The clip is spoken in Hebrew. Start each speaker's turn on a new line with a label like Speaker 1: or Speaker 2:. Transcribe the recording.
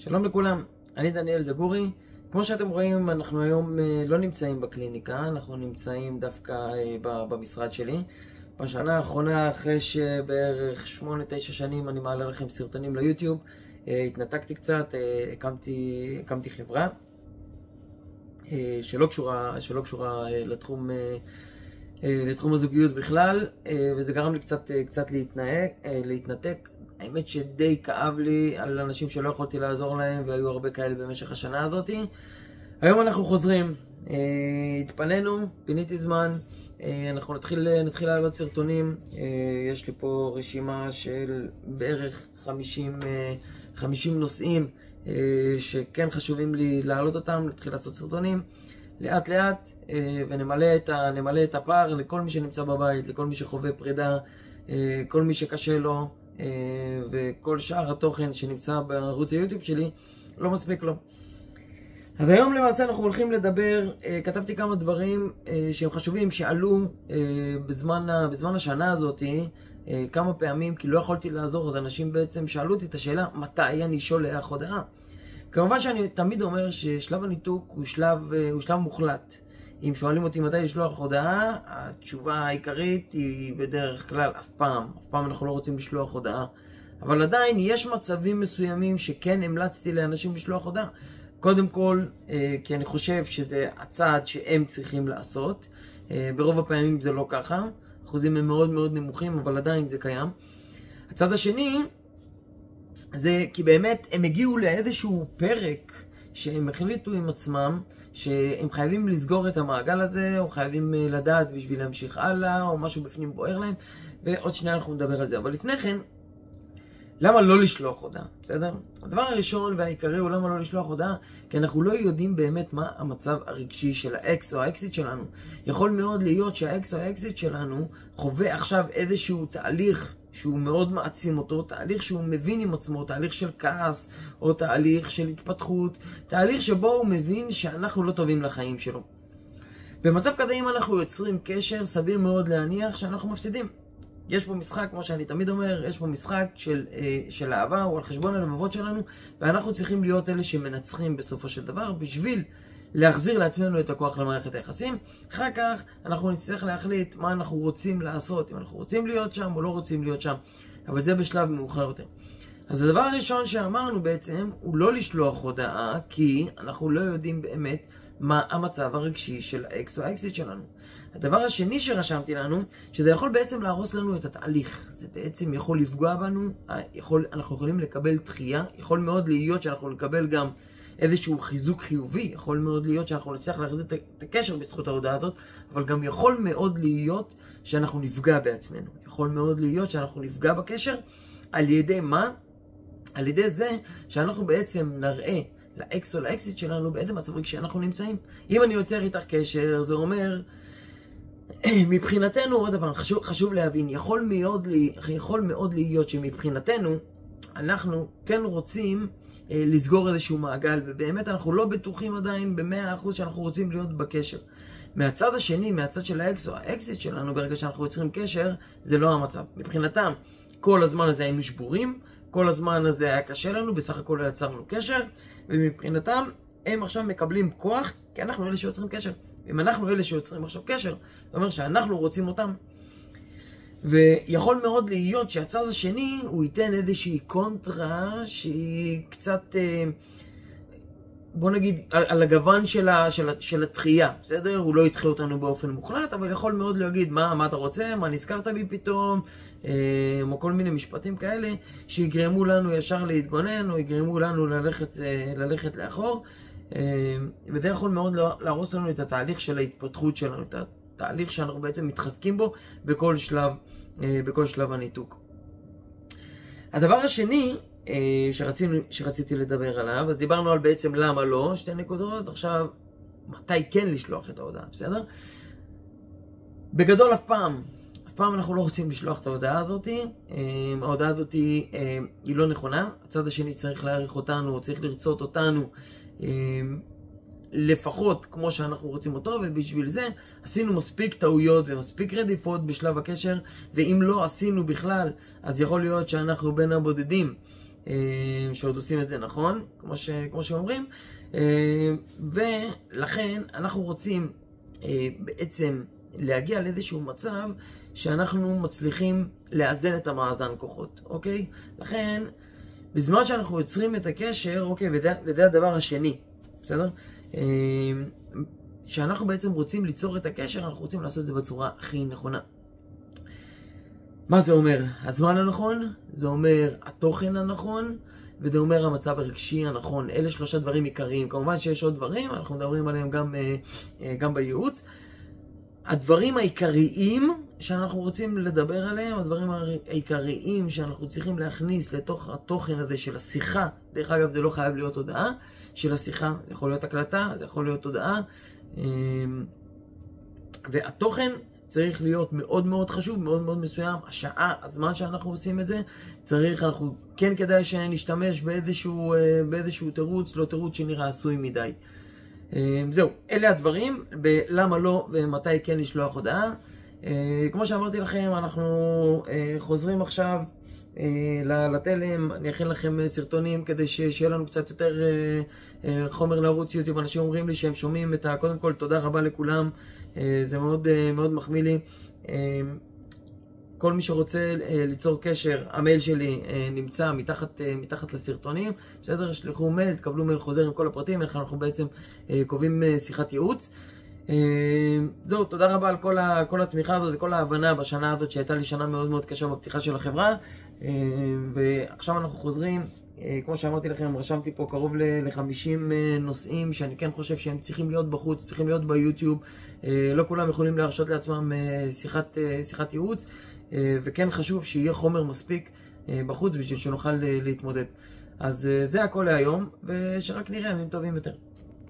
Speaker 1: שלום לכולם, אני דניאל זגורי. כמו שאתם רואים, אנחנו היום לא נמצאים בקליניקה, אנחנו נמצאים דווקא במשרד שלי. בשנה האחרונה, אחרי שבערך 8-9 שנים אני מעלה לכם סרטונים ליוטיוב, התנתקתי קצת, הקמתי חברה שלא קשורה לתחום הזוגיות בכלל, וזה גרם לי קצת להתנתק. האמת שדי כאב לי על אנשים שלא יכולתי לעזור להם, והיו הרבה כאלה במשך השנה הזאת. היום אנחנו חוזרים, התפנינו, פיניתי זמן, אנחנו נתחיל לעלות סרטונים. יש לי פה רשימה של בערך 50 נושאים שכן חשובים לי להעלות אותם, נתחיל לעשות סרטונים לאט לאט, ונמלא את הפער לכל מי שנמצא בבית, לכל מי שחווה פרידה, כל מי שקשה לו, וכל שאר התוכן שנמצא בערוץ היוטיוב שלי לא מספיק לו. אז היום למעשה אנחנו הולכים לדבר, כתבתי כמה דברים שהם חשובים, שעלו בזמן השנה הזאת כמה פעמים, כי לא יכולתי לעזור, אז אנשים בעצם שאלו אותי את השאלה מתי אני שולח הודעה. כמובן שאני תמיד אומר ששלב הניתוק הוא שלב מוחלט. אם שואלים אותי מתי לשלוח הודעה, התשובה העיקרית היא בדרך כלל אף פעם אנחנו לא רוצים לשלוח הודעה. אבל עדיין יש מצבים מסוימים שכן המלצתי לאנשים לשלוח הודעה. קודם כל, כי אני חושב שזה הצעד שהם צריכים לעשות. ברוב הפעמים זה לא ככה, אחוזים הם מאוד מאוד נמוכים, אבל עדיין זה קיים. הצד השני, זה כי באמת הם הגיעו לאיזשהו פרק שהם החליטו עם עצמם שהם חייבים לסגור את המעגל הזה, או חייבים לדעת בשביל להמשיך הלאה, או משהו בפנים בוער להם, ועוד שנייה אנחנו נדבר על זה. אבל לפני כן, למה לא לשלוח הודעה? בסדר? הדבר הראשון והעיקרי הוא למה לא לשלוח הודעה, כי אנחנו לא יודעים באמת מה המצב הרגשי של האקס או האקסיט שלנו. יכול מאוד להיות שהאקס או האקסיט שלנו חווה עכשיו איזשהו תהליך שהוא מאוד מעצים אותו, תהליך שהוא מבין עם עצמו, תהליך של כעס, או תהליך של התפתחות, תהליך שבו הוא מבין שאנחנו לא טובים לחיים שלו. במצב כזה, אם אנחנו יוצרים קשר, סביר מאוד להניח שאנחנו מפסידים. יש פה משחק, כמו שאני תמיד אומר, יש פה משחק של אהבה, הוא על חשבון הלבבות שלנו, ואנחנו צריכים להיות אלה שמנצחים בסופו של דבר, בשביל להחזיר לעצמנו את הכוח למערכת היחסים. אחר כך אנחנו נצטרך להחליט מה אנחנו רוצים לעשות, אם אנחנו רוצים להיות שם או לא רוצים להיות שם, אבל זה בשלב מאוחר יותר. אז הדבר הראשון שאמרנו בעצם הוא לא לשלוח הודעה, כי אנחנו לא יודעים באמת מה המצב הרגשי של האקס או האקסיט שלנו. הדבר השני שרשמתי לנו, שזה יכול בעצם להרוס לנו את התהליך. זה בעצם יכול לפגוע בנו, אנחנו יכולים לקבל דחייה, יכול מאוד להיות שאנחנו נקבל גם איזשהו חיזוק חיובי, יכול מאוד להיות שאנחנו נצטרך להחזיר את הקשר בזכות ההודעה הזאת, אבל גם יכול מאוד להיות שאנחנו נפגע בעצמנו. יכול מאוד להיות שאנחנו נפגע בקשר, על ידי מה? על ידי זה שאנחנו בעצם נראה לאקס או לאקסיט שלנו באיזה מצב רגשי אנחנו נמצאים. אם אני יוצר איתך קשר, זה אומר, מבחינתנו, עוד דבר, חשוב להבין, יכול מאוד להיות שמבחינתנו, אנחנו כן רוצים לסגור איזשהו מעגל, ובאמת אנחנו לא בטוחים עדיין ב100% שאנחנו רוצים להיות בקשר. מהצד השני, מהצד של האקס או האקסיט שלנו, ברגע שאנחנו יוצרים קשר, זה לא המצב. מבחינתם, כל הזמן הזה היינו שבורים, כל הזמן הזה היה קשה לנו, בסך הכל לא יצרנו קשר, ומבחינתם הם עכשיו מקבלים כוח, כי אנחנו אלה שיוצרים קשר. אם אנחנו אלה שיוצרים עכשיו קשר, זאת אומרת שאנחנו רוצים אותם. ויכול מאוד להיות שהצד השני הוא ייתן איזושהי קונטרה שהיא קצת, בוא נגיד, על הגוון של התחייה, בסדר? הוא לא ידחה אותנו באופן מוחלט, אבל יכול מאוד להגיד מה אתה רוצה, מה נזכרת בי פתאום, או כל מיני משפטים כאלה שיגרמו לנו ישר להתגונן, או יגרמו לנו ללכת לאחור, וזה יכול מאוד להרוס לנו את התהליך של ההתפתחות שלנו, את התהליך שאנחנו בעצם מתחזקים בו בכל שלב הניתוק. הדבר השני שרציתי לדבר עליו, אז דיברנו על בעצם למה לא, 2 נקודות, עכשיו מתי כן לשלוח את ההודעה, בסדר? בגדול אף פעם אנחנו לא רוצים לשלוח את ההודעה הזאת. ההודעה הזאת היא לא נכונה, הצד השני צריך להעריך אותנו, צריך לרצות אותנו לפחות כמו שאנחנו רוצים אותו, ובשביל זה עשינו מספיק טעויות ומספיק רדיפות בשלב הקשר, ואם לא עשינו בכלל, אז יכול להיות שאנחנו בין הבודדים שעוד עושים את זה נכון, כמו שאומרים, ולכן אנחנו רוצים בעצם להגיע לאיזשהו מצב שאנחנו מצליחים לאזן את המאזן כוחות, אוקיי? לכן, בזמן שאנחנו יוצרים את הקשר, אוקיי, וזה הדבר השני, בסדר? שאנחנו בעצם רוצים ליצור את הקשר, אנחנו רוצים לעשות את זה בצורה הכי נכונה. מה זה אומר? הזמן הנכון, זה אומר התוכן הנכון, וזה אומר המצב הרגשי הנכון. אלה 3 דברים עיקריים. כמובן שיש עוד דברים, אנחנו מדברים עליהם גם בייעוץ. הדברים העיקריים שאנחנו רוצים לדבר עליהם, הדברים העיקריים שאנחנו צריכים להכניס לתוך התוכן הזה של השיחה, דרך אגב זה לא חייב להיות הודעה, של השיחה, זה יכול להיות הקלטה, זה יכול להיות הודעה, והתוכן צריך להיות מאוד מאוד חשוב, מאוד מאוד מסוים, השעה, הזמן שאנחנו עושים את זה, אנחנו כן כדאי שנשתמש באיזשהו תירוץ, לא תירוץ שנראה עשוי מדי. זהו, אלה הדברים, בלמה לא ומתי כן לשלוח הודעה. כמו שאמרתי לכם, אנחנו חוזרים עכשיו לתלם, אני אכין לכם סרטונים כדי שיהיה לנו קצת יותר חומר לערוץ יוטיוב. אנשים אומרים לי שהם שומעים קודם כל תודה רבה לכולם, זה מאוד מאוד מחמיא לי. כל מי שרוצה ליצור קשר, המייל שלי נמצא מתחת לסרטונים, בסדר? שלחו מייל, תקבלו מייל חוזר עם כל הפרטים, איך אנחנו בעצם קובעים שיחת ייעוץ. זהו, תודה רבה על כל התמיכה הזאת וכל ההבנה בשנה הזאת שהייתה לי שנה מאוד מאוד קשה בפתיחה של החברה. ועכשיו אנחנו חוזרים, כמו שאמרתי לכם, רשמתי פה קרוב ל-50 נושאים שאני כן חושב שהם צריכים להיות בחוץ, צריכים להיות ביוטיוב. לא כולם יכולים להרשות לעצמם שיחת ייעוץ, וכן חשוב שיהיה חומר מספיק בחוץ בשביל שנוכל להתמודד. אז זה הכל להיום, ושרק נראה ימים טובים יותר.